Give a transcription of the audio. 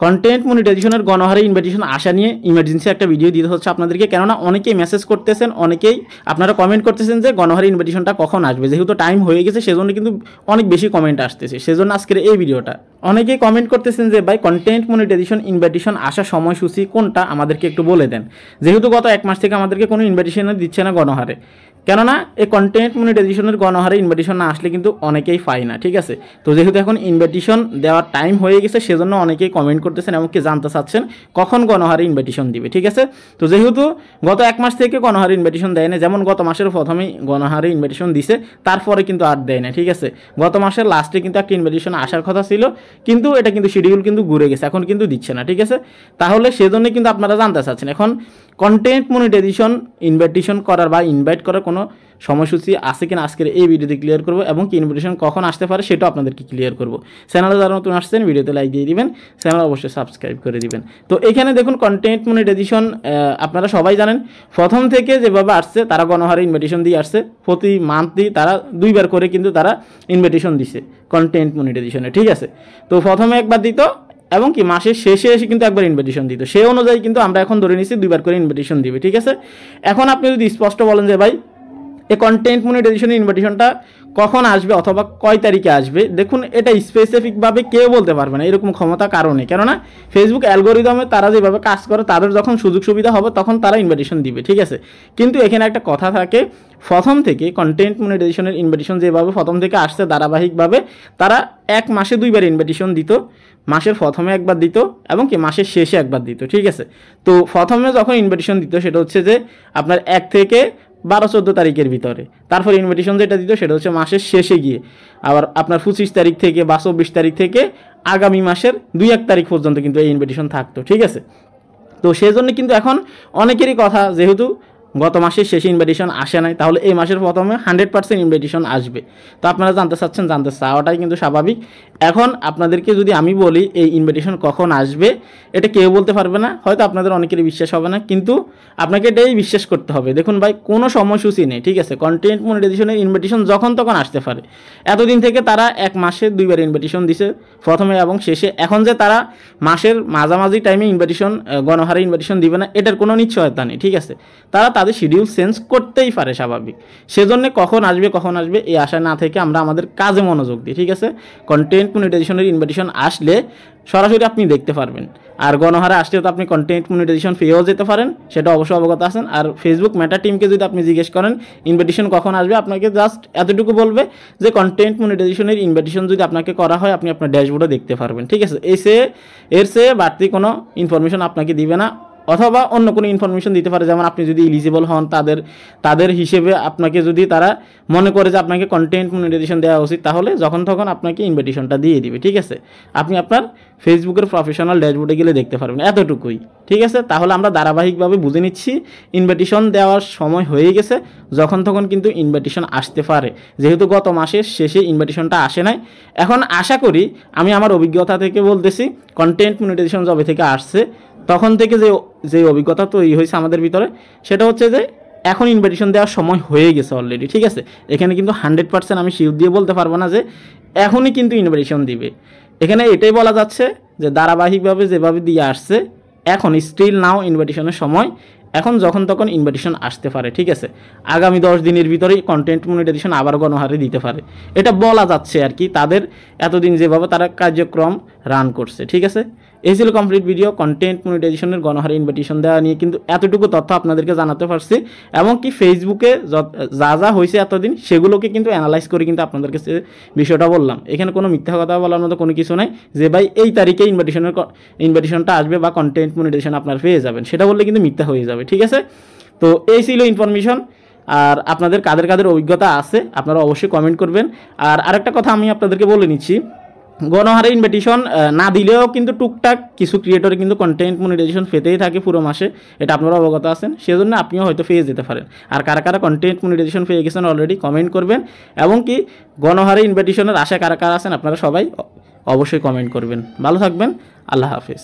Content মনিটাইজেশনের গণহারে invitation আসা নিয়ে ইমার্জেন্সি একটা ভিডিও দিতে হচ্ছে আপনাদেরকে, কেননা অনেকেই মেসেজ করতেছেন, অনেকেই আপনারা কমেন্ট করতেছেন যে গণহারে ইনভাইটেশনটা কখন আসবে। যেহেতু টাইম হয়ে গেছে সেজন্য কিন্তু অনেক বেশি কমেন্ট আসতেছে, সেজন্য আজকের এই ভিডিওটা। অনেকেই কমেন্ট করতেছেন যে ভাই কন্টেন্ট মনিটাইজেশন ইনভাইটেশন আসার সময়সূচি কোনটা আমাদেরকে একটু বলে দেন। যেহেতু গত 1 মাস থেকে আমাদেরকে কোনো ইনভাইটেশন দিচ্ছে না গণহারে, কেননা এই কন্টেন্ট মনিটাইজেশনের গণহারে ইনভাইটেশন না আসলে কিন্তু অনেকেই পায় না, ঠিক আছে। তো যেহেতু এখন ইনভাইটেশন দেওয়ার টাইম হয়ে গেছে সেজন্য অনেকেই কমেন্ট করতেছেন এবং কি জানতে চাচ্ছেন কখন গণহারে ইনভাইটেশন দিবে, ঠিক আছে। তো যেহেতু গত 1 মাস থেকে গণহারে ইনভাইটেশন দেয় না, যেমন গত মাসের প্রথমেই গণহারে ইনভাইটেশন দিছে, তারপরে কিন্তু আর দেয় না, ঠিক আছে। গত মাসের লাস্টে কিন্তু একটা ইনভাইটেশন আসার কথা ছিল, কিন্তু এটা কিন্তু শিডিউল কিন্তু ঘুরে গেছে, এখন কিন্তু দিচ্ছে না, ঠিক আছে। তাহলে সেজন্য কিন্তু আপনারা জানতে চাচ্ছেন এখন কন্টেন্ট মনিটাইজেশন ইনভাইটেশন করার বা ইনভাইট করার কোনো সময়সূচি আছে কিনা আজকের এই ভিডিওতে ক্লিয়ার করব, এবং কি ইনভাইটেশন কখন আসতে পারে সেটাও আপনাদেরকে ক্লিয়ার করব। চ্যানেলে যারা নতুন আসছেন ভিডিওতে লাইক দিয়ে দিবেন, চ্যানেল অবশ্যই সাবস্ক্রাইব করে দিবেন। তো এখানে দেখুন কন্টেন্ট মনিটাইজেশন আপনারা সবাই জানেন প্রথম থেকে যেভাবে আসছে তারা গণহারে ইনভাইটেশন দিয়ে আসছে, প্রতি মান্থলি তারা 2 বার করে কিন্তু তারা ইনভাইটেশন দিছে কন্টেন্ট মনিটাইজেশনে, ঠিক আছে। তো প্রথমে একবার দিত এবং কি মাসের শেষে এসে কিন্তু একবার ইনভাইটেশন দিত, সেই অনুযায়ী কিন্তু আমরা এখন ধরে নিচ্ছি 2 বার করে ইনভাইটেশন দিবে, ঠিক আছে। এখন আপনি যদি স্পষ্ট বলেন যে ভাই এই কন্টেন্ট মনিটাইজেশনের ইনভাইটেশনটা কখন আসবে অথবা কয় তারিখে আসবে, দেখুন এটা স্পেসিফিকভাবে কেউ বলতে পারবে না, এরকম ক্ষমতা কারণে, কেননা ফেসবুক অ্যালগোরিদমে তারা যেভাবে কাজ করে তাদের যখন সুযোগ সুবিধা হবে তখন তারা ইনভাইটেশন দিবে, ঠিক আছে। কিন্তু এখানে একটা কথা থাকে, প্রথম থেকে কন্টেন্ট মনিটাইজেশনের ইনভাইটেশন যেভাবে প্রথম থেকে আসছে ধারাবাহিকভাবে তারা 1 মাসে 2 বার ইনভাইটেশন দিত, মাসের প্রথমে একবার দিত এবং কি মাসের শেষে একবার দিত, ঠিক আছে। তো প্রথমে যখন ইনভাইটেশন দিত সেটা হচ্ছে যে আপনার 1 থেকে 12-14 তারিখের ভিতরে, তারপর ইনভাইটেশন যেটা দিত সেটা হচ্ছে মাসের শেষে গিয়ে, আবার আপনার 25 তারিখ থেকে বা 24 তারিখ থেকে আগামী মাসের 2-1 তারিখ পর্যন্ত কিন্তু এই ইনভাইটেশন থাকতো, ঠিক আছে। তো সেই জন্য কিন্তু এখন অনেকেরই কথা, যেহেতু গত মাসের শেষে ইনভাইটেশন আসে নাই, তাহলে এই মাসের প্রথমে 100% ইনভাইটেশন আসবে। তো আপনারা জানতে চাচ্ছেন, জানতে চাওয়াটাই কিন্তু স্বাভাবিক। এখন আপনাদেরকে যদি আমি বলি এই ইনভাইটেশন কখন আসবে, এটা কেউ বলতে পারবে না, হয়তো আপনাদের অনেকেরই বিশ্বাস হবে না, কিন্তু আপনাকে এটাই বিশ্বাস করতে হবে। দেখুন ভাই কোনো সময়সূচি নেই, ঠিক আছে। কন্টেন্ট মনিটাইজেশনের ইনভাইটেশন যখন তখন আসতে পারে। এতদিন থেকে তারা 1 মাসে 2 বার ইনভাইটেশন দিছে প্রথমে এবং শেষে, এখন যে তারা মাসের মাঝামাঝি টাইমে ইনভাইটেশন গণহারে ইনভাইটেশন দিবে না এটার কোনো নিশ্চয়তা নেই, ঠিক আছে। তারা তাদের শিডিউল চেঞ্জ করতেই পারে, স্বাভাবিক। সেজন্য কখন আসবে এই আশা না থেকে আমরা আমাদের কাজে মনোযোগ দিই, ঠিক আছে। কন্টেন্ট মনিটাইজেশনের ইনভাইটেশন আসলে সরাসরি আপনি দেখতে পারবেন, আর গণহারে আসলে তো আপনি কন্টেন্ট মনিটাইজেশন পেয়েও যেতে পারেন, সেটা অবশ্যই অবগত আছেন। আর ফেসবুক মেটা টিমকে যদি আপনি জিজ্ঞেস করেন ইনভাইটেশন কখন আসবে, আপনাকে জাস্ট এতটুকু বলবে যে কন্টেন্ট মনিটাইজেশনের ইনভাইটেশন যদি আপনাকে করা হয় আপনি আপনার ড্যাশবোর্ডে দেখতে পারবেন, ঠিক আছে। এর চেয়ে বাড়তি কোনো ইনফরমেশন আপনাকে দিবে না, অথবা অন্য কোনো ইনফরমেশন দিতে পারে, যেমন আপনি যদি এলিজিবল হন তাদের হিসেবে আপনাকে যদি তারা মনে করে যে আপনাকে কন্টেন্ট মনিটাইজেশন দেওয়া উচিত, তাহলে যখন তখন আপনাকে ইনভাইটেশনটা দিয়ে দিবে, ঠিক আছে। আপনি আপনার ফেসবুকের প্রফেশনাল ড্যাশবোর্ডে গেলে দেখতে পারবেন, এতটুকুই, ঠিক আছে। তাহলে আমরা ধারাবাহিকভাবে বুঝে নিচ্ছি ইনভাইটেশন দেওয়ার সময় হয়ে গেছে, যখন তখন কিন্তু ইনভাইটেশন আসতে পারে। যেহেতু গত মাসের শেষে ইনভাইটেশনটা আসে নাই, এখন আশা করি, আমি আমার অভিজ্ঞতা থেকে বলতেছি, কন্টেন্ট মনিটাইজেশন যবে থেকে আসছে তখন থেকে যে অভিজ্ঞতা তৈরি হয়েছে আমাদের ভিতরে, সেটা হচ্ছে যে এখন ইনভাইটেশন দেওয়ার সময় হয়ে গেছে অলরেডি, ঠিক আছে। এখানে কিন্তু 100% আমি শিওর দিয়ে বলতে পারবো না যে এখনই কিন্তু ইনভাইটেশন দিবে। এখানে এটাই বলা যাচ্ছে যে ধারাবাহিকভাবে যেভাবে দিয়ে আসছে এখন স্টিল নাও ইনভাইটেশনের সময়, এখন যখন তখন ইনভাইটেশন আসতে পারে, ঠিক আছে। আগামী 10 দিনের ভিতরেই কন্টেন্ট মনিটাইজেশন আবার গণহারে দিতে পারে, এটা বলা যাচ্ছে আর কি, তাদের এতদিন যেভাবে তারা কার্যক্রম রান করছে, ঠিক আছে। এই ছিল কমপ্লিট ভিডিও কন্টেন্ট মনিটাইজেশনের গণহারে ইনভাইটেশন দেওয়া নিয়ে, কিন্তু এতটুকু তথ্য আপনাদেরকে জানাতে পারছি, এবং কি ফেসবুকে যা হয়েছে এতদিন সেগুলোকে কিন্তু অ্যানালাইজ করে কিন্তু আপনাদেরকে বিষয়টা বললাম। এখানে কোনো মিথ্যা কথা বলার মতো কোনো কিছু নাই যে ভাই এই তারিখে ইনভাইটেশনটা আসবে বা কন্টেন্ট মনিটাইজেশন আপনার পেয়ে যাবেন, সেটা বললে কিন্তু মিথ্যা হয়ে যাবে, ঠিক আছে। তো এই ছিল ইনফরমেশন। আর আপনাদের কাদের অভিজ্ঞতা আছে আপনারা অবশ্যই কমেন্ট করবেন। আর আরেকটা কথা আমি আপনাদেরকে বলে নিচ্ছি, গণহারে ইনভাইটেশন না দিলেও কিন্তু টুকটাক কিছু ক্রিয়েটরে কিন্তু কন্টেন্ট মনিটাইজেশন পেতেই থাকে পুরো মাসে, এটা আপনারা অবগত আছেন, সেজন্য আপনিও হয়তো পেয়ে যেতে পারেন। আর কারা কন্টেন্ট মনিটাইজেশন পেয়ে গেছেন অলরেডি কমেন্ট করবেন, এবং কি গণহারে ইনভাইটেশনের আশা কারা আছেন আপনারা সবাই অবশ্যই কমেন্ট করবেন। ভালো থাকবেন, আল্লাহ হাফেজ।